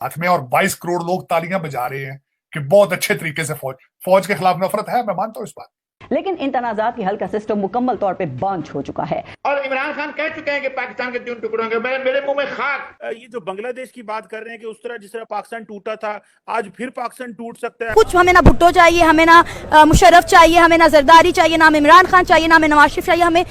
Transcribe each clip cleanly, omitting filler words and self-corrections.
हाथ में और 22 करोड़ लोग तालियां बजा रहे हैं कि बहुत अच्छे तरीके से फौज के खिलाफ नफरत है, मैं मानता हूं इस बात। लेकिन इन तनाजात की हल का सिस्टम मुकम्मल तौर पे बंच हो चुका है और इमरान खान कह चुके हैं कि पाकिस्तान के 3 टुकड़ों के मेरे मुंह में खाक। ये जो बांग्लादेश की बात कर रहे हैं कि उस तरह जिस तरह पाकिस्तान टूटा था, आज फिर पाकिस्तान टूट सकता है। कुछ हमें ना भुट्टो चाहिए, हमें ना मुशर्रफ चाहिए, हमें ना जरदारी चाहिए, ना इमरान खान चाहिए, ना हमें नवाज शरीफ चाहिए, हमें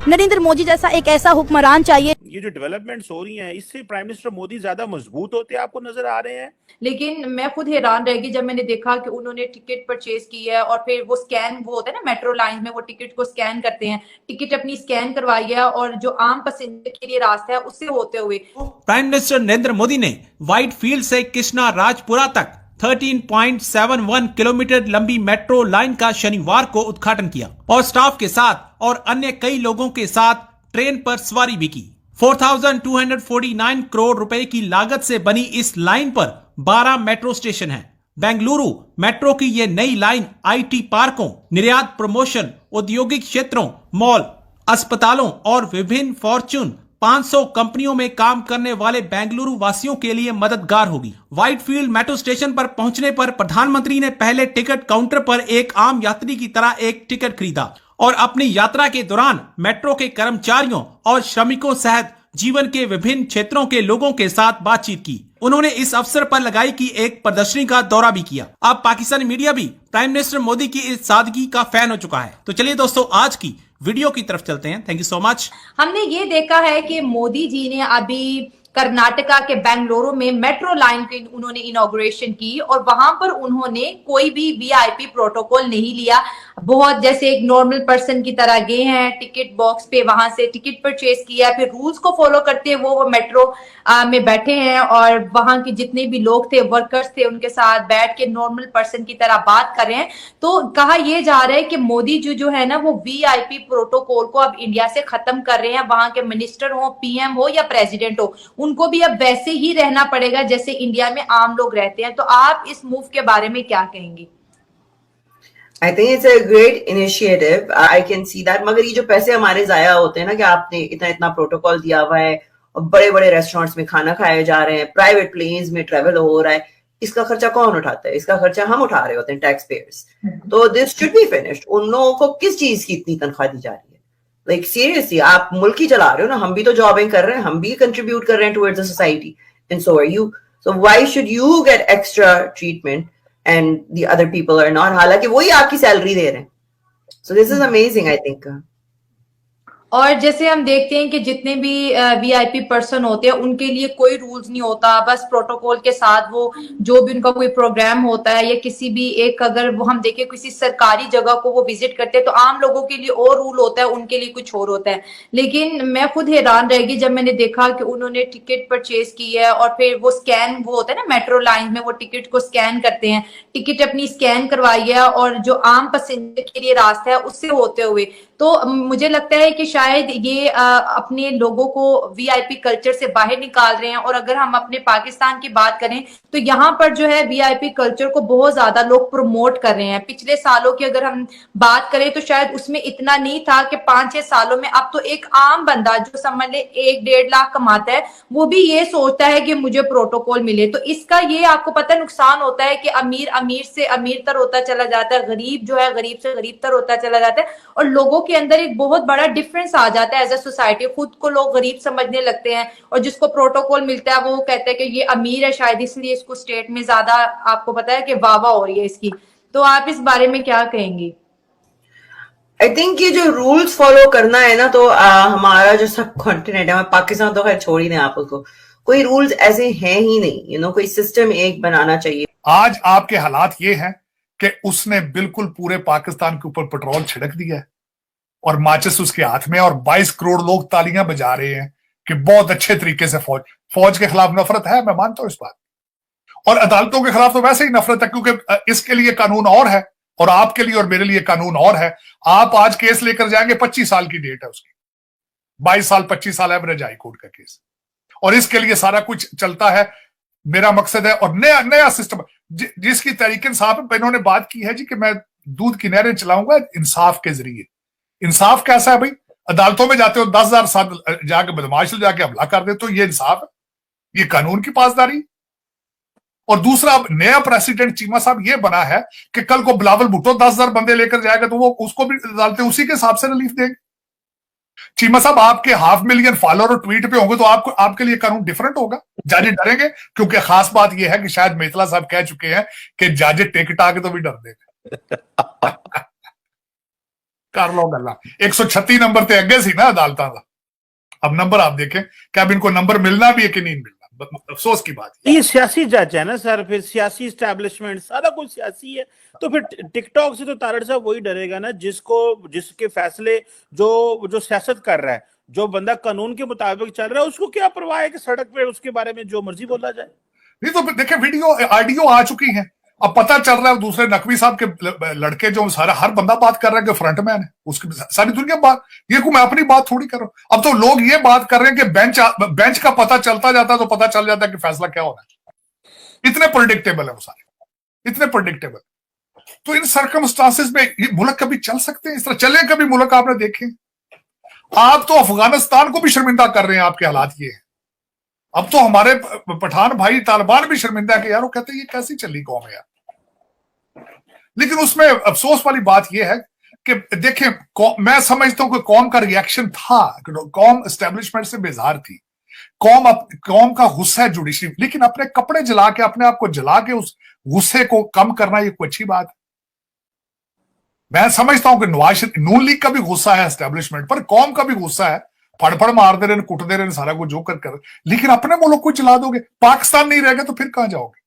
नरेंद्र मोदी जैसा एक ऐसा हुक्मरान चाहिए। ये जो डेवलपमेंट्स हो रही हैं, इससे प्राइम मिनिस्टर मोदी ज्यादा मजबूत होते आपको नजर आ रहे हैं। लेकिन मैं खुद हैरान रह गई जब मैंने देखा कि उन्होंने टिकट परचेज की है और फिर वो स्कैन, वो होता है ना मेट्रो लाइन में वो टिकट को स्कैन करते हैं, टिकट अपनी स्कैन करवाई है और जो आम पैसेंजर के लिए रास्ता है उससे होते हुए प्राइम मिनिस्टर नरेंद्र मोदी ने व्हाइट फील्ड से कृष्णा राजपुरा तक 13.71 किलोमीटर लंबी मेट्रो लाइन का शनिवार को उद्घाटन किया और स्टाफ के साथ और अन्य कई लोगों के साथ ट्रेन पर सवारी भी की। 4,249 करोड़ रुपए की लागत से बनी इस लाइन पर 12 मेट्रो स्टेशन हैं। बेंगलुरु मेट्रो की यह नई लाइन आईटी पार्कों, निर्यात प्रमोशन, औद्योगिक क्षेत्रों, मॉल, अस्पतालों और विभिन्न फॉर्च्यून 500 कंपनियों में काम करने वाले बेंगलुरु वासियों के लिए मददगार होगी। व्हाइट फील्ड मेट्रो स्टेशन पर पहुंचने पर प्रधानमंत्री ने पहले टिकट काउंटर पर एक आम यात्री की तरह एक टिकट खरीदा और अपनी यात्रा के दौरान मेट्रो के कर्मचारियों और श्रमिकों सहित जीवन के विभिन्न क्षेत्रों के लोगों के साथ बातचीत की। उन्होंने इस अवसर पर लगाई की एक प्रदर्शनी का दौरा भी किया। अब पाकिस्तानी मीडिया भी प्राइम मिनिस्टर मोदी की इस सादगी का फैन हो चुका है। तो चलिए दोस्तों, आज की वीडियो की तरफ चलते हैं। Thank you so much. हमने ये देखा है कि मोदी जी ने अभी कर्नाटका के बेंगलुरु में मेट्रो लाइन की उन्होंने इनॉग्रेशन की और वहां पर उन्होंने कोई भी वीआईपी प्रोटोकॉल नहीं लिया। बहुत जैसे एक नॉर्मल पर्सन की तरह गए हैं, टिकट बॉक्स पे वहां से टिकट परचेज किया, फिर रूल्स को फॉलो करते हुए वो मेट्रो में बैठे हैं और वहां के जितने भी लोग थे, वर्कर्स थे, उनके साथ बैठ के नॉर्मल पर्सन की तरह बात कर रहे हैं। तो कहा यह जा रहा है कि मोदी जी जो है ना वो वीआईपी प्रोटोकॉल को अब इंडिया से खत्म कर रहे हैं। वहां के मिनिस्टर हो, पीएम हो या प्रेसिडेंट हो, उनको भी अब वैसे ही रहना पड़ेगा जैसे इंडिया में आम लोग रहते हैं। तो आप इस मूव के बारे में क्या कहेंगे? I think it's a great initiative. I can see that. मगर ये जो पैसे हमारे जाया होते हैं ना कि आपने इतना इतना प्रोटोकॉल दिया हुआ है और बड़े बड़े रेस्टोरेंट्स में खाना खाए जा रहे हैं, प्राइवेट प्लेन्स में ट्रेवल हो रहा है, इसका खर्चा कौन उठाता है? इसका खर्चा हम उठा रहे होते हैं, टैक्स पेयर्स। तो दिस शुड बी फिनिश्ड। उन लोगों को किस चीज की इतनी तनख्वाह दी जा रही है? लाइक सीरियसली, आप मुल्क ही चला रहे हो ना, हम भी तो जॉबिंग कर रहे हैं, हम भी कंट्रीब्यूट कर रहे हैं towards the society, and so are you. So why should you get extra treatment and the other people are not? हालांकि वही आपकी सैलरी दे रहे हैं। So this is amazing, I think. और जैसे हम देखते हैं कि जितने भी वीआईपी पर्सन होते हैं उनके लिए कोई रूल्स नहीं होता, बस प्रोटोकॉल के साथ वो जो भी उनका कोई प्रोग्राम होता है या किसी भी एक, अगर वो हम देखें किसी सरकारी जगह को वो विजिट करते हैं तो आम लोगों के लिए और रूल होता है, उनके लिए कुछ और होता है। लेकिन मैं खुद हैरान रह गई जब मैंने देखा कि उन्होंने टिकट परचेज की है और फिर वो स्कैन, वो होता है ना मेट्रो लाइन में वो टिकट को स्कैन करते हैं, टिकट अपनी स्कैन करवाई है और जो आम पैसेंजर के लिए रास्ता है उससे होते हुए। तो मुझे लगता है कि शायद ये अपने लोगों को वीआईपी कल्चर से बाहर निकाल रहे हैं। और अगर हम अपने पाकिस्तान की बात करें तो यहाँ पर जो है वीआईपी कल्चर को बहुत ज्यादा लोग प्रमोट कर रहे हैं। पिछले सालों की अगर हम बात करें तो शायद उसमें इतना नहीं था कि 5-6 सालों में अब तो एक आम बंदा जो समझ ले 1-1.5 लाख कमाता है वो भी ये सोचता है कि मुझे प्रोटोकॉल मिले। तो इसका ये आपको पता है नुकसान होता है कि अमीर अमीर से अमीर तर होता चला जाता है, गरीब जो है गरीब से गरीब तर होता चला जाता है और लोगों के अंदर एक बहुत बड़ा डिफरेंस आ जाता है एज अ सोसाइटी। खुद को लोग गरीब समझने लगते हैं और जिसको प्रोटोकॉल मिलता है वो कहता है कि ये अमीर है, शायद इसलिए इसको स्टेट में ज्यादा आपको पता है कि वाह वाह हो रही है इसकी। तो आप इस बारे में क्या कहेंगे? आई थिंक ये जो रूल्स फॉलो करना है ना, तो हमारा जो सब कॉन्टिनेंट है, पाकिस्तान तो खैर छोड़ ही दें आप उसको, कोई रूल्स ऐसे हैं ही नहीं। कोई सिस्टम एक बनाना चाहिए। आज आपके हालात ये हैं कि उसने बिल्कुल पूरे पाकिस्तान के ऊपर पेट्रोल छिड़क दिया है और माचिस उसके हाथ में और 22 करोड़ लोग तालियां बजा रहे हैं कि बहुत अच्छे तरीके से फौज के खिलाफ नफरत है, मैं मानता हूं इस बात। और अदालतों के खिलाफ तो वैसे ही नफरत है क्योंकि इसके लिए कानून और है और आपके लिए और मेरे लिए कानून और है। आप आज केस लेकर जाएंगे, 25 साल की डेट है उसकी, 22 साल 25 साल एवरेज हाई कोर्ट का केस, और इसके लिए सारा कुछ चलता है। मेरा मकसद है और नया नया सिस्टम जिसकी तहरीक इंसाफ इन्होंने बात की है जी कि मैं दूध की नहरें चलाऊंगा इंसाफ के जरिए। इंसाफ कैसा है भाई? अदालतों में जाते हो 10,000 साल जाके बदमाश जाके हमला कर दे, तो ये इंसाफ है? ये कानून की पासदारी? और दूसरा, अब नया प्रेसिडेंट चीमा साहब ये बना है कि कल को बिलावल भुट्टो 10,000 बंदे लेकर जाएगा तो वो उसको भी डालते उसी के हिसाब से रिलीफ देंगे। चीमा साहब आपके 500,000 फॉलोअर ट्वीट पे होंगे तो आपके लिए कानून डिफरेंट होगा। जज डरेंगे, क्योंकि खास बात यह है कि शायद मेतला साहब कह चुके हैं कि जज टिकट आके तो भी डर देगा। कर लो गल्ला 136 नंबर ते अगे सी ना अदालत का, अब नंबर आप देखें कि अब इनको नंबर मिलना भी है कि नहीं मिलना, अफसोस की बात ये सियासी जज है ना सर, फिर सियासी एस्टेब्लिशमेंट सारा कुछ सियासी है, तो फिर टिकटॉक से तो तारड़ साहब वही डरेगा ना जिसके फैसले जो सियासत कर रहा है, जो बंदा कानून के मुताबिक चल रहा है, उसको क्या परवाह है कि सड़क पे उसके बारे में जो मर्जी बोला जाए। नहीं तो देखे वीडियो ऑडियो आ चुकी है, अब पता चल रहा है दूसरे नकवी साहब के लड़के जो सारा हर बंदा बात कर रहा है कि फ्रंटमैन है, उसकी सारी दुनिया बात, ये को मैं अपनी बात थोड़ी कर रहा हूं। अब तो लोग ये बात कर रहे हैं कि बेंच का पता चलता जाता है तो पता चल जाता है कि फैसला क्या होना है। इतने प्रेडिक्टेबल है वो सारे, इतने प्रेडिक्टेबल। तो इन सर्कमस्टांसेस में ये मुल्क कभी चल सकते हैं, इस तरह चले कभी मुल्क? आपने देखे, आप तो अफगानिस्तान को भी शर्मिंदा कर रहे हैं, आपके हालात ये है। अब तो हमारे पठान भाई तालिबान भी शर्मिंदा है कि यार वो कहते हैं ये कैसी चली कौम है यार। लेकिन उसमें अफसोस वाली बात यह है कि देखें, मैं समझता हूं कि कौम का रिएक्शन था, कौम एस्टेब्लिशमेंट से बेजार थी, कौम का गुस्सा है जुडिशरी, लेकिन अपने कपड़े जला के, अपने आप को जला के उस गुस्से को कम करना ये कोई अच्छी बात है। मैं समझता हूं कि नून लीग का भी गुस्सा है एस्टेब्लिशमेंट पर, कौम का भी गुस्सा है, फड़फड़ मारते रहे, कुटते रहे, सारा कुछ जो कर, लेकिन अपने मुल्क को जला दोगे, पाकिस्तान नहीं रहेगा तो फिर कहां जाओगे?